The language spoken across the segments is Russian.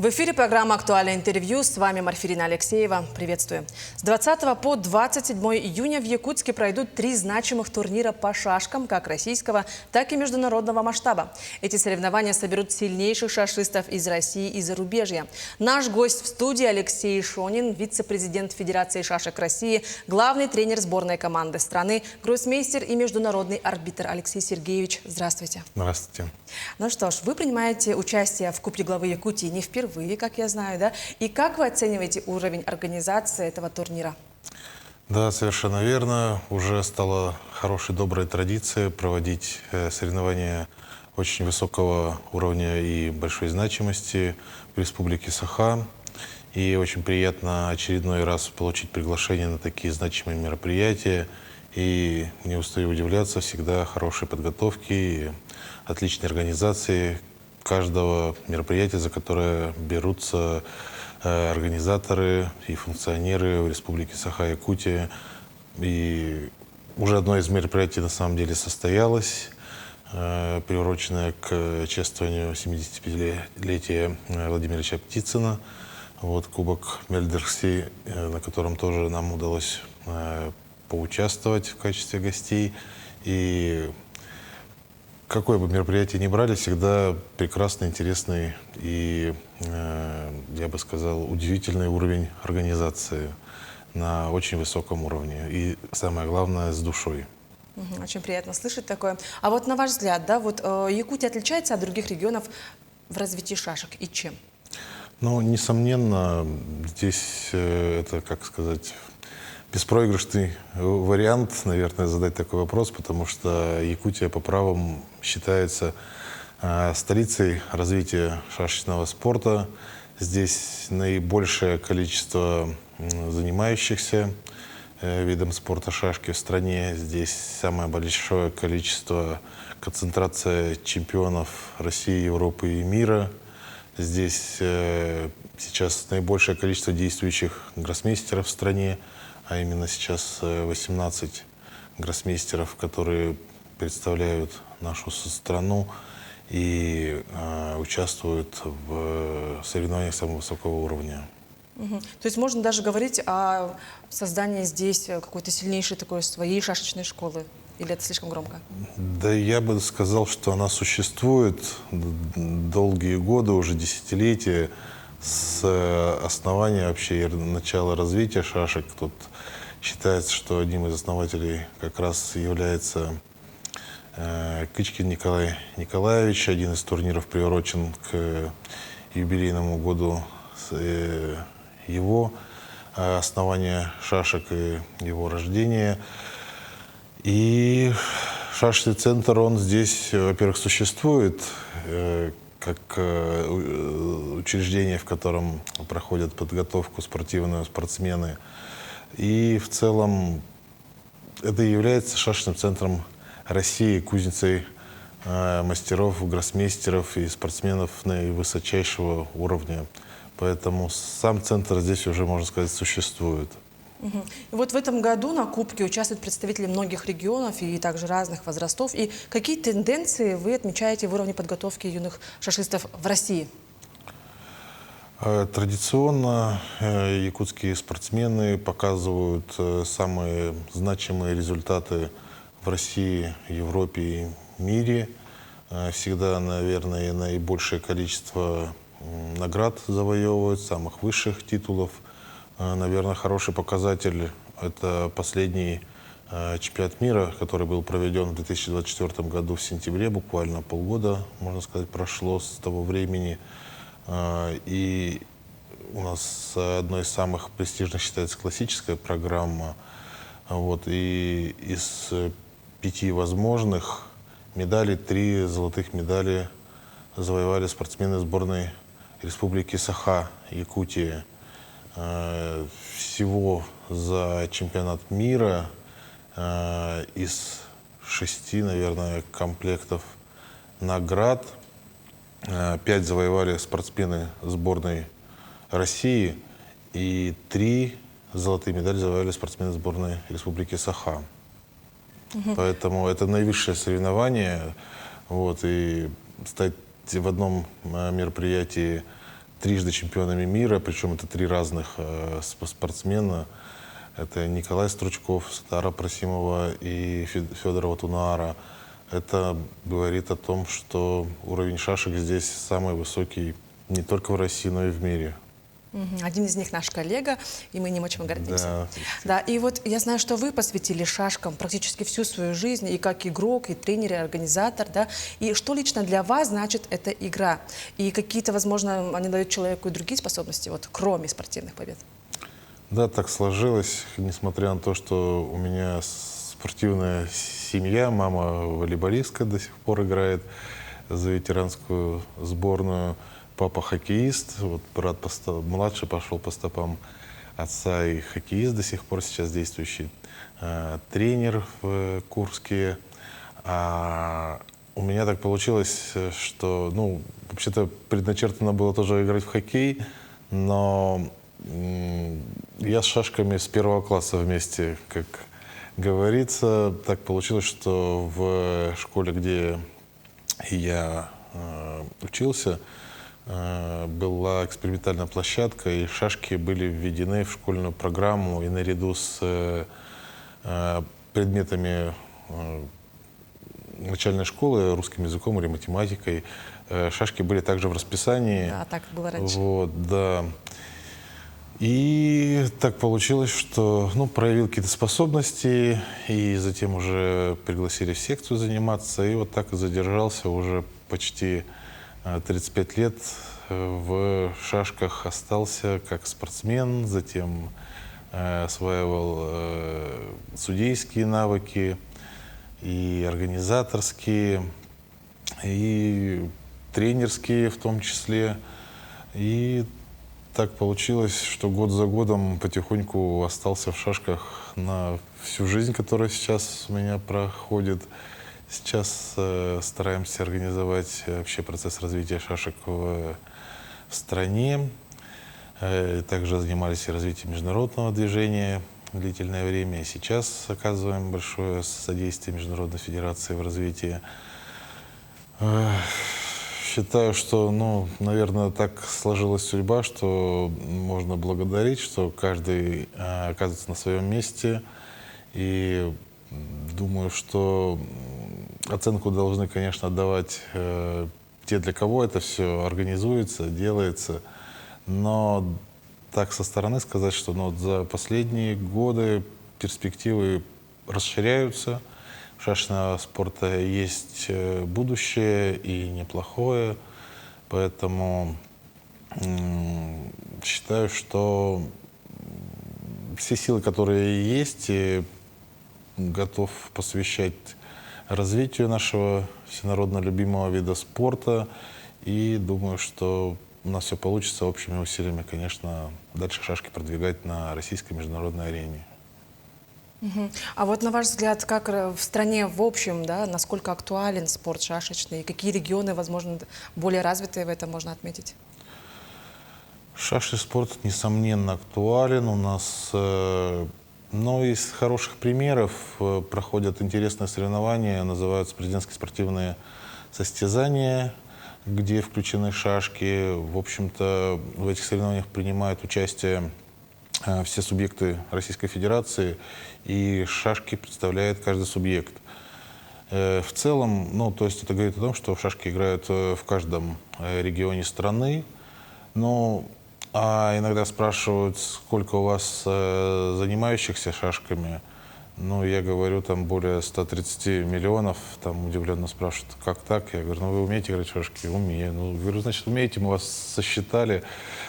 В эфире программа «Актуальное интервью». С вами Марфирина Алексеева. Приветствую. С 20 по 27 июня в Якутске пройдут 3 значимых турнира по шашкам как российского, так и международного масштаба. Эти соревнования соберут сильнейших шашистов из России и зарубежья. Наш гость в студии Алексей Шонин, вице-президент Федерации шашек России, главный тренер сборной команды страны, гроссмейстер и международный арбитр Алексей Сергеевич. Здравствуйте. Здравствуйте. Ну что ж, вы принимаете участие в Кубке главы Якутии не впервые, как я знаю, да? И как вы оцениваете уровень организации этого турнира? Да, совершенно верно. Уже стала хорошей, доброй традицией проводить соревнования очень высокого уровня и большой значимости в Республике Саха. И очень приятно очередной раз получить приглашение на такие значимые мероприятия. И не устаю удивляться, всегда хорошей подготовки и отличной организации каждого мероприятия, за которое берутся организаторы и функционеры в Республике Саха-Якутия. И уже одно из мероприятий на самом деле состоялось, приуроченное к чествованию 75-летия Владимира Ильича Птицына. Вот Кубок Мельдерси, на котором тоже нам удалось поучаствовать в качестве гостей. И какое бы мероприятие ни брали, всегда прекрасный, интересный и, я бы сказал, удивительный уровень организации на очень высоком уровне. И самое главное, с душой. Очень приятно слышать такое. А вот на ваш взгляд, да, вот Якутия отличается от других регионов в развитии шашек и чем? Ну, несомненно, здесь это, как сказать, беспроигрышный вариант, наверное, задать такой вопрос, потому что Якутия по правам считается столицей развития шашечного спорта. Здесь наибольшее количество занимающихся видом спорта шашки в стране. Здесь самое большое количество, концентрация чемпионов России, Европы и мира. Здесь сейчас наибольшее количество действующих гроссмейстеров в стране, а именно сейчас 18 гроссмейстеров, которые представляют нашу страну и участвуют в соревнованиях самого высокого уровня. То есть можно даже говорить о создании здесь какой-то сильнейшей такой своей шашечной школы? Или это слишком громко? Да я бы сказал, что она существует долгие годы, уже десятилетия, с основания вообще начала развития шашек. Тут считается, что одним из основателей как раз является Кычкин Николай Николаевич. Один из турниров приурочен к юбилейному году его основания шашек и его рождения. И шашечный центр, он здесь, во-первых, существует как учреждение, в котором проходят подготовку спортивные спортсмены. И в целом это и является шашечным центром России, кузницей мастеров, гроссмейстеров и спортсменов наивысочайшего уровня. Поэтому сам центр здесь уже, можно сказать, существует. И вот в этом году на Кубке участвуют представители многих регионов и также разных возрастов. И какие тенденции вы отмечаете в уровне подготовки юных шашистов в России? Традиционно якутские спортсмены показывают самые значимые результаты в России, Европе и мире. Всегда, наверное, наибольшее количество наград завоевывают, самых высших титулов. Наверное, хороший показатель – это последний чемпионат мира, который был проведен в 2024 году в сентябре, буквально полгода, можно сказать, прошло с того времени. И у нас одной из самых престижных считается классическая программа. Вот, и из 5 возможных медалей 3 золотых медали завоевали спортсмены сборной Республики Саха-Якутия. Всего за чемпионат мира из 6, наверное, комплектов наград 5 завоевали спортсмены сборной России и 3 золотые медали завоевали спортсмены сборной Республики Саха. Поэтому это наивысшее соревнование. Вот, и стать в одном мероприятии трижды чемпионами мира, причем это три разных спортсмена. Это Николай Стручков, Сатара Просимова и Федорова Тунара. Это говорит о том, что уровень шашек здесь самый высокий не только в России, но и в мире. Один из них наш коллега, и мы ним очень гордимся. Да. Да, и вот я знаю, что вы посвятили шашкам практически всю свою жизнь, и как игрок, и тренер, и организатор, да. И что лично для вас значит эта игра? И какие-то, возможно, они дают человеку и другие способности, вот кроме спортивных побед? Да, так сложилось, несмотря на то, что у меня спортивная семья, мама волейболистка до сих пор играет за ветеранскую сборную, папа хоккеист, вот брат младший пошел по стопам отца и хоккеист до сих пор сейчас действующий, тренер в Курске. А у меня так получилось, что, ну, вообще-то предначертано было тоже играть в хоккей, но я с шашками с первого класса вместе, как говорится. Так получилось, что в школе, где я учился, была экспериментальная площадка, и шашки были введены в школьную программу, и наряду с предметами начальной школы, русским языком или математикой, шашки были также в расписании. Да, так было раньше. Вот, да. И так получилось, что, ну, проявил какие-то способности, и затем уже пригласили в секцию заниматься, и вот так и задержался уже почти 35 лет в шашках, остался как спортсмен, затем осваивал судейские навыки, и организаторские, и тренерские в том числе. И так получилось, что год за годом потихоньку остался в шашках на всю жизнь, которая сейчас у меня проходит. Сейчас стараемся организовать вообще процесс развития шашек в стране. Также занимались и развитием международного движения длительное время. И сейчас оказываем большое содействие Международной Федерации в развитии. Считаю, что, ну, наверное, так сложилась судьба, что можно благодарить, что каждый оказывается на своем месте. И думаю, что оценку должны, конечно, отдавать те, для кого это все организуется, делается. Но так со стороны сказать, что, ну, вот за последние годы перспективы расширяются. У шашечного спорта есть будущее и неплохое. Поэтому считаю, что все силы, которые есть, готов посвящать развитию нашего всенародно любимого вида спорта. И думаю, что у нас все получится общими усилиями, конечно, дальше шашки продвигать на российской международной арене. А вот на ваш взгляд, как в стране в общем, да, насколько актуален спорт шашечный, и какие регионы, возможно, более развитые в этом можно отметить? Шашечный спорт, несомненно, актуален. У нас, но из хороших примеров проходят интересные соревнования, называются президентские спортивные состязания, где включены шашки. В общем-то, в этих соревнованиях принимают участие все субъекты Российской Федерации, и шашки представляет каждый субъект. В целом, ну, то есть это говорит о том, что в шашки играют в каждом регионе страны. Ну, а иногда спрашивают, сколько у вас занимающихся шашками. Ну, я говорю, там более 130 миллионов. Там удивленно спрашивают, как так? Я говорю, ну, вы умеете играть в шашки? Умею. Ну, говорю, значит, умеете, мы вас сосчитали.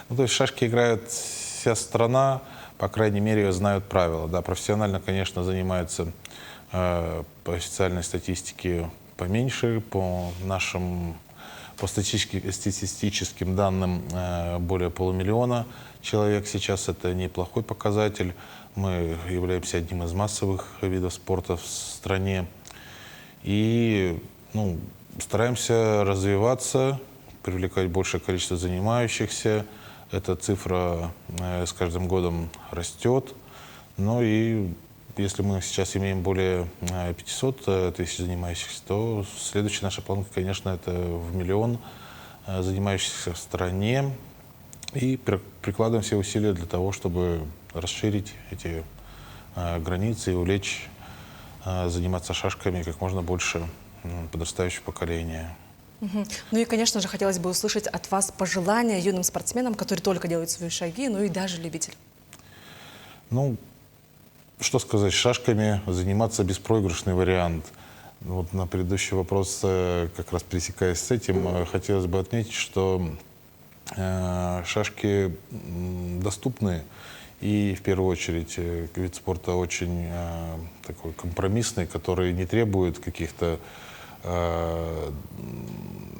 Ну, то есть шашки играет вся страна, по крайней мере, знают правила. Да, профессионально, конечно, занимаются по официальной статистике поменьше, по статистическим данным более полумиллиона человек сейчас. Это неплохой показатель. Мы являемся одним из массовых видов спорта в стране. И, ну, стараемся развиваться, привлекать большее количество занимающихся. Эта цифра с каждым годом растет. Ну и если мы сейчас имеем более 500 тысяч занимающихся, то следующая наша планка, конечно, это в 1 миллион занимающихся в стране. И прикладываем все усилия для того, чтобы расширить эти границы и увлечь заниматься шашками как можно больше подрастающее поколение. Ну и, конечно же, хотелось бы услышать от вас пожелания юным спортсменам, которые только делают свои шаги, ну и даже любителям. Ну, что сказать, шашками заниматься беспроигрышный вариант. Вот на предыдущий вопрос, как раз пересекаясь с этим, хотелось бы отметить, что шашки доступны. И в первую очередь вид спорта очень такой компромиссный, который не требует каких-то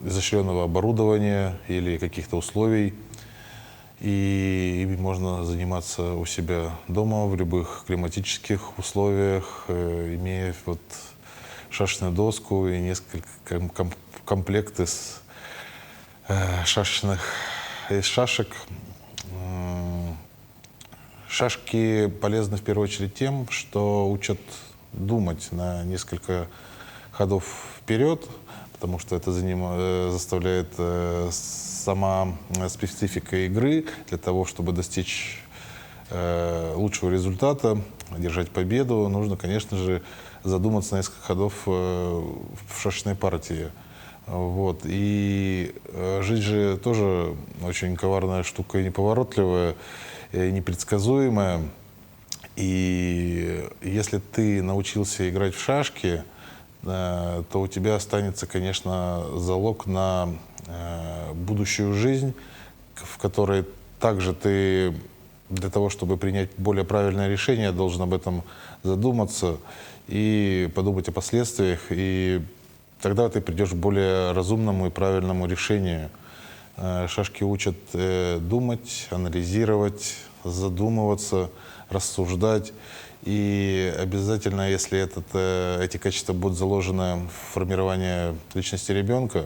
изощренного оборудования или каких-то условий. И ими можно заниматься у себя дома в любых климатических условиях, имея вот шашечную доску и несколько комплект из шашек. Шашки полезны в первую очередь тем, что учат думать на несколько ходов вперед, потому что это заставляет сама специфика игры для того, чтобы достичь лучшего результата, одержать победу, нужно, конечно же, задуматься на несколько ходов в шашечной партии. Вот. И жизнь же тоже очень коварная штука и неповоротливая, и непредсказуемая. И если ты научился играть в шашки, то у тебя останется, конечно, залог на будущую жизнь, в которой также ты для того, чтобы принять более правильное решение, должен об этом задуматься и подумать о последствиях. И тогда ты придешь к более разумному и правильному решению. Шашки учат думать, анализировать, задумываться, рассуждать. И обязательно, если эти качества будут заложены в формирование личности ребенка,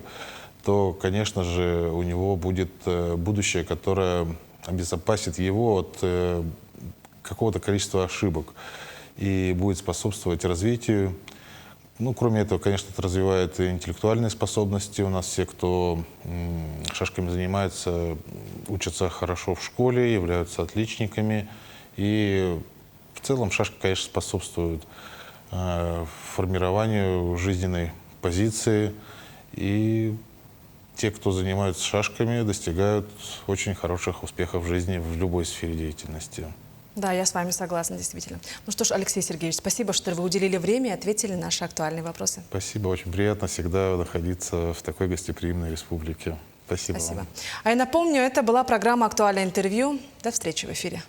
то, конечно же, у него будет будущее, которое обезопасит его от какого-то количества ошибок и будет способствовать развитию. Ну, кроме этого, конечно, это развивает и интеллектуальные способности. У нас все, кто шашками занимается, учатся хорошо в школе, являются отличниками. И в целом шашки, конечно, способствуют формированию жизненной позиции. И те, кто занимаются шашками, достигают очень хороших успехов в жизни в любой сфере деятельности. Да, я с вами согласна, действительно. Ну что ж, Алексей Сергеевич, спасибо, что вы уделили время и ответили на наши актуальные вопросы. Спасибо, очень приятно всегда находиться в такой гостеприимной республике. Спасибо. Спасибо. Вам. А я напомню, это была программа «Актуальное интервью». До встречи в эфире.